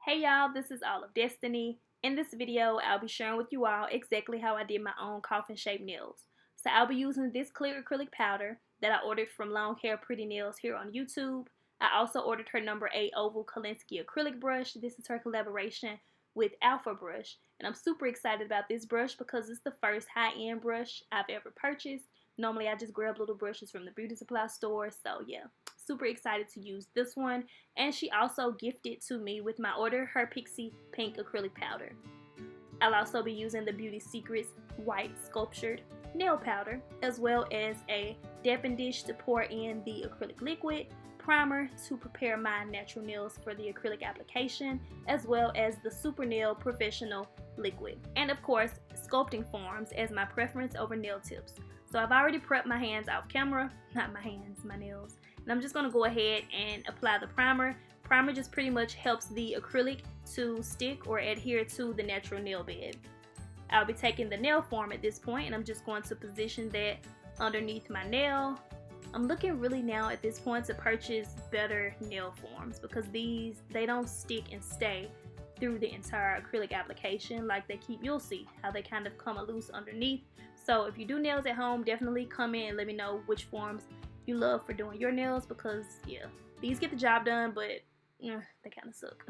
Hey y'all, this is All of Destiny. In this video, I'll be sharing with you all exactly how I did my own coffin shaped nails. So I'll be using this clear acrylic powder that I ordered from LongHairPrettyNails here on YouTube. I also ordered her number 8 oval Kolinsky acrylic brush. This is her collaboration with Alpha Brush. And I'm super excited about this brush because it's the first high-end brush I've ever purchased. Normally I just grab little brushes from the beauty supply store, so yeah. Super excited to use this one, and she also gifted to me with my order her Pixie pink acrylic powder. I'll also be using the Beauty Secrets white sculptured nail powder, as well as a dapping dish to pour in the acrylic liquid, primer to prepare my natural nails for the acrylic application, as well as the Super Nail Professional liquid, and of course sculpting forms as my preference over nail tips. So I've already prepped my hands off camera, not my hands, my nails. And I'm just going to go ahead and apply the primer. Primer just pretty much helps the acrylic to stick or adhere to the natural nail bed. I'll be taking the nail form at this point, and I'm just going to position that underneath my nail. I'm looking really now at this point to purchase better nail forms because these, they don't stick and stay through the entire acrylic application like they keep. You'll see how they kind of come loose underneath. So if you do nails at home, definitely come in and let me know which forms you love for doing your nails, because yeah, these get the job done, but they kind of suck.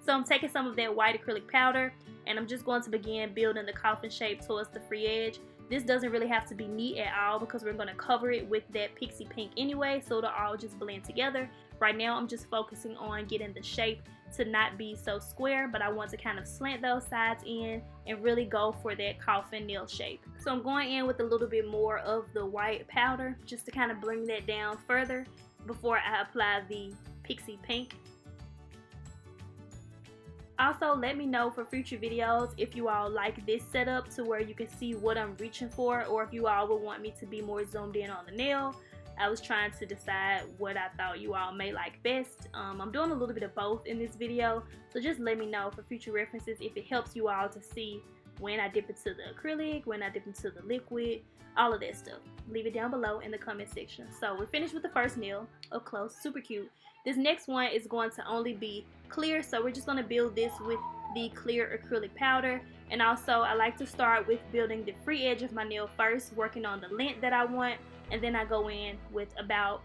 So I'm taking some of that white acrylic powder, and I'm just going to begin building the coffin shape towards the free edge. This doesn't really have to be neat at all because we're going to cover it with that Pixie pink anyway, so it'll all just blend together. Right now I'm just focusing on getting the shape to not be so square, but I want to kind of slant those sides in and really go for that coffin nail shape. So I'm going in with a little bit more of the white powder just to kind of bring that down further before I apply the Pixie pink. Also, let me know for future videos if you all like this setup to where you can see what I'm reaching for, or if you all would want me to be more zoomed in on the nail. I was trying to decide what I thought you all may like best. I'm doing a little bit of both in this video, so just let me know for future references if it helps you all to see when I dip into the acrylic, when I dip into the liquid, all of that stuff. Leave it down below in the comment section. So we're finished with the first nail, up close, super cute. This next one is going to only be clear, so we're just going to build this with the clear acrylic powder. And also I like to start with building the free edge of my nail first, working on the length that I want, and then I go in with about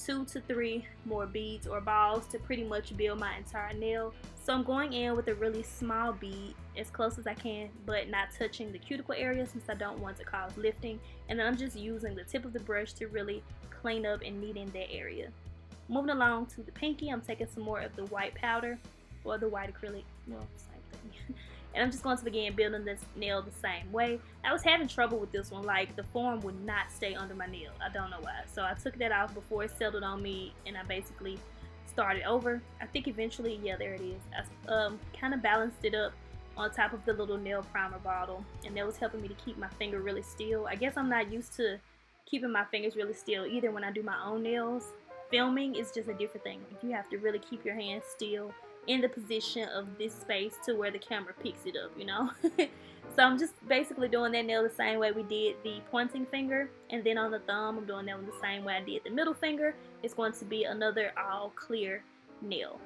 2 to 3 more beads or balls to pretty much build my entire nail. So I'm going in with a really small bead as close as I can, but not touching the cuticle area since I don't want to cause lifting. And then I'm just using the tip of the brush to really clean up and neaten that area. Moving along to the pinky, I'm taking some more of the white powder, or the white acrylic, well, same thing. And I'm just going to begin building this nail the same way. I was having trouble with this one, like the form would not stay under my nail. I don't know why. So I took that off before it settled on me, and I basically started over. I think eventually, yeah, there it is. I kind of balanced it up on top of the little nail primer bottle, and that was helping me to keep my finger really still. I guess I'm not used to keeping my fingers really still either when I do my own nails. Filming is just a different thing. Like, you have to really keep your hands still in the position of this space to where the camera picks it up, you know. So I'm just basically doing that nail the same way we did the pointing finger, and then on the thumb I'm doing that one the same way I did the middle finger. It's going to be another all clear nail.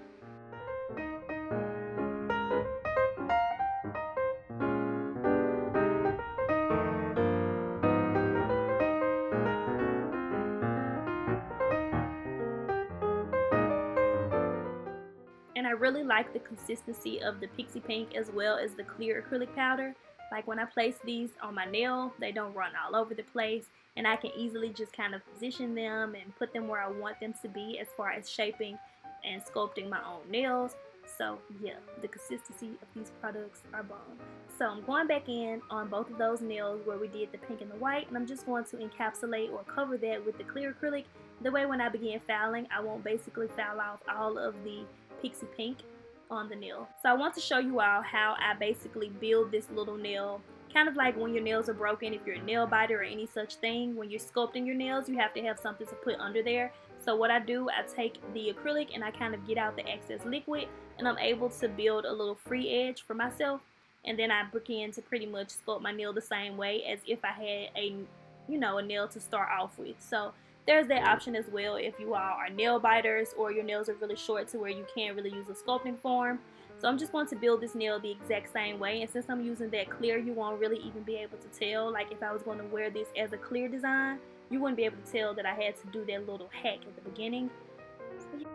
And I really like the consistency of the Pixie pink as well as the clear acrylic powder. Like when I place these on my nail, they don't run all over the place, and I can easily just kind of position them and put them where I want them to be as far as shaping and sculpting my own nails. So yeah, the consistency of these products are bomb. So I'm going back in on both of those nails where we did the pink and the white, and I'm just going to encapsulate or cover that with the clear acrylic. The way when I begin filing, I won't basically file off all of the Pixie pink on the nail. So I want to show you all how I basically build this little nail, kind of like when your nails are broken. If you're a nail biter or any such thing, when you're sculpting your nails, you have to have something to put under there. So what I do, I take the acrylic and I kind of get out the excess liquid, and I'm able to build a little free edge for myself, and then I begin to pretty much sculpt my nail the same way as if I had a, you know, a nail to start off with. So there's that option as well if you all are nail biters or your nails are really short to where you can't really use a sculpting form. So I'm just going to build this nail the exact same way, and since I'm using that clear, you won't really even be able to tell. Like if I was going to wear this as a clear design, you wouldn't be able to tell that I had to do that little hack at the beginning. So, yeah.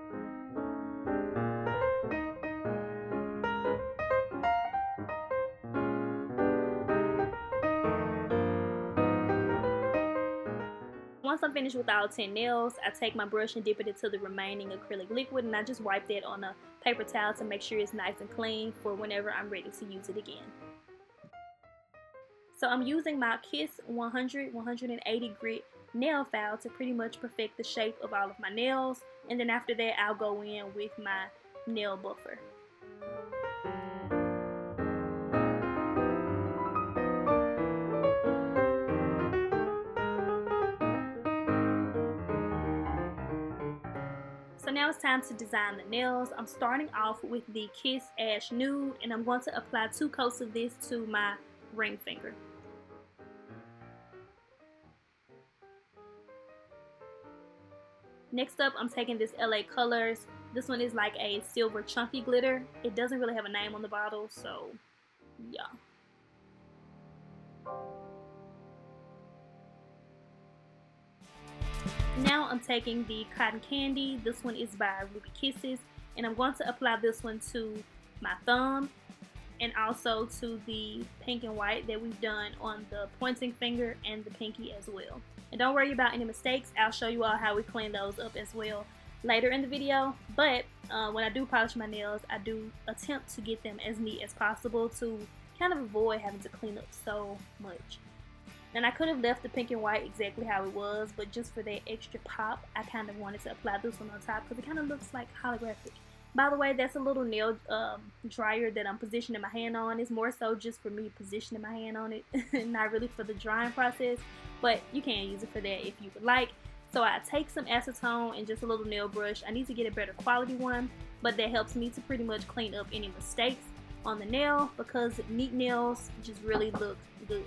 Once I'm finished with all 10 nails, I take my brush and dip it into the remaining acrylic liquid, and I just wipe that on a paper towel to make sure it's nice and clean for whenever I'm ready to use it again. So I'm using my Kiss 100-180 grit nail file to pretty much perfect the shape of all of my nails, and then after that I'll go in with my nail buffer. So now it's time to design the nails. I'm starting off with the Kiss Ash Nude, and I'm going to apply 2 coats of this to my ring finger. Next up, I'm taking this LA Colors. This one is like a silver chunky glitter. It doesn't really have a name on the bottle, so yeah. Now I'm taking the Cotton Candy. This one is by Ruby Kisses, and I'm going to apply this one to my thumb and also to the pink and white that we've done on the pointing finger and the pinky as well. And don't worry about any mistakes. I'll show you all how we clean those up as well later in the video. But when I do polish my nails, I do attempt to get them as neat as possible to kind of avoid having to clean up so much. And I could have left the pink and white exactly how it was, but just for that extra pop, I kind of wanted to apply this one on top because it kind of looks like holographic. By the way, that's a little nail dryer that I'm positioning my hand on. It's more so just for me positioning my hand on it, not really for the drying process, but you can use it for that if you would like. So I take some acetone and just a little nail brush. I need to get a better quality one, but that helps me to pretty much clean up any mistakes on the nail because neat nails just really look good.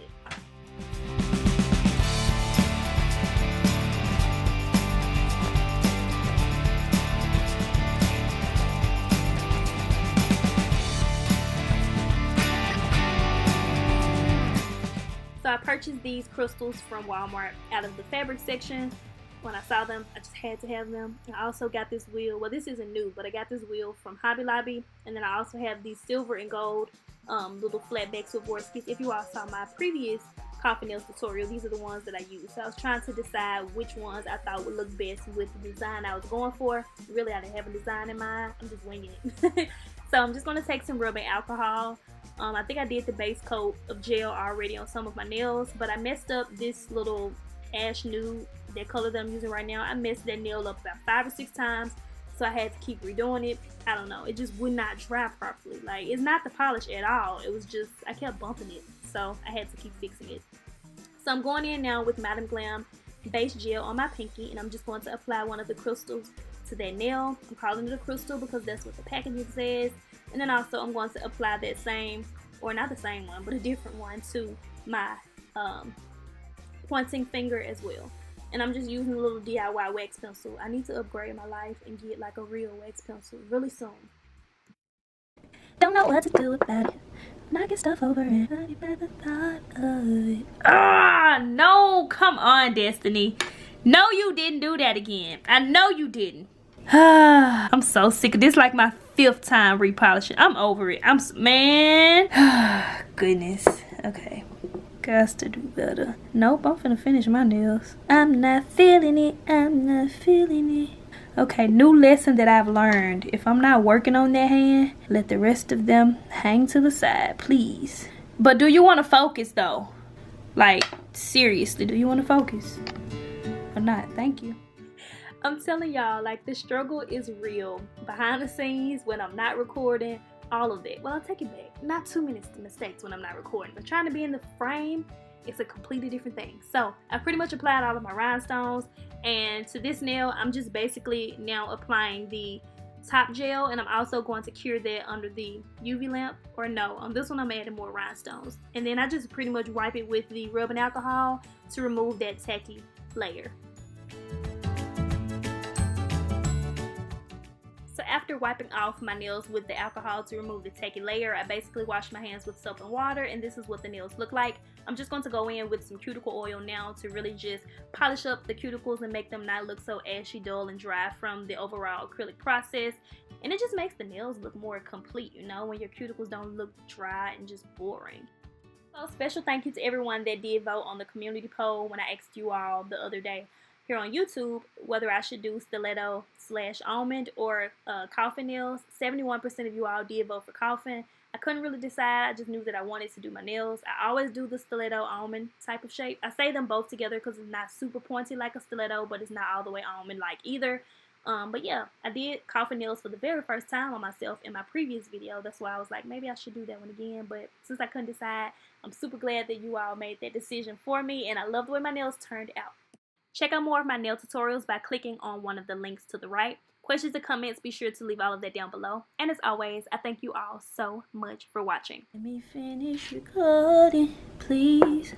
So I purchased these crystals from Walmart out of the fabric section. When I saw them, I just had to have them. I also got this wheel. Well, this isn't new, but I got this wheel from Hobby Lobby. And then I also have these silver and gold little flatback Swarovskis. If you all saw my previous Coffin nails tutorial, these are the ones that I use. So I was trying to decide which ones I thought would look best with the design I was going for. Really, I didn't have a design in mind. I'm just winging it. So I'm just going to take some rubbing alcohol. I think I did the base coat of gel already on some of my nails, but I messed up this little Ash Nude, that color that I'm using right now. I messed that nail up about 5 or 6 times, so I had to keep redoing it. I don't know, it just would not dry properly. Like, it's not the polish at all, it was just, I kept bumping it, so I had to keep fixing it. So I'm going in now with Madam Glam base gel on my pinky, and I'm just going to apply one of the crystals to that nail. I'm calling it a crystal because that's what the packaging says. And then also I'm going to apply that same, or not the same one, but a different one to my pointing finger as well. And I'm just using a little D.I.Y wax pencil. I need to upgrade my life and get like a real wax pencil really soon. Don't know what to do about it. Knocking stuff over and I never thought of it. Ah, no, come on, Destiny. No, you didn't do that again. I know you didn't. I'm so sick of this. Like my 5th time repolishing. I'm over it. Man. Goodness. Okay. Got to do better. Nope, I'm finna finish my nails. I'm not feeling it. I'm not feeling it. Okay, new lesson that I've learned. If I'm not working on that hand, let the rest of them hang to the side, please. But do you want to focus though? Like, seriously, do you want to focus? Or not? Thank you. I'm telling y'all, like, the struggle is real. Behind the scenes, when I'm not recording, all of that. Well, I'll take it back. Not too many mistakes when I'm not recording, but trying to be in the frame, it's a completely different thing. So I pretty much applied all of my rhinestones, and to this nail, I'm just basically now applying the top gel, and I'm also going to cure that under the UV lamp. Or no, on this one I'm adding more rhinestones. And then I just pretty much wipe it with the rubbing alcohol to remove that tacky layer. after wiping off my nails with the alcohol to remove the tacky layer, I basically washed my hands with soap and water, and this is what the nails look like. I'm just going to go in with some cuticle oil now to really just polish up the cuticles and make them not look so ashy, dull, and dry from the overall acrylic process. And it just makes the nails look more complete, you know, when your cuticles don't look dry and just boring. So special thank you to everyone that did vote on the community poll when I asked you all the other day here on YouTube whether I should do stiletto / almond or coffin nails. 71% of you all did vote for coffin. I couldn't really decide. I just knew that I wanted to do my nails. I always do the stiletto almond type of shape. I say them both together because it's not super pointy like a stiletto, but it's not all the way almond like either. But yeah, I did coffin nails for the very first time on myself in my previous video. That's why I was like, maybe I should do that one again. But since I couldn't decide, I'm super glad that you all made that decision for me, and I love the way my nails turned out. Check out more of my nail tutorials by clicking on one of the links to the right. Questions and comments, be sure to leave all of that down below. And as always, I thank you all so much for watching. Let me finish recording, please,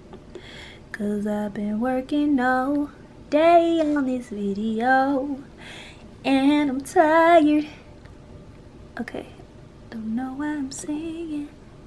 cause I've been working all day on this video, and I'm tired. Okay, don't know why I'm singing.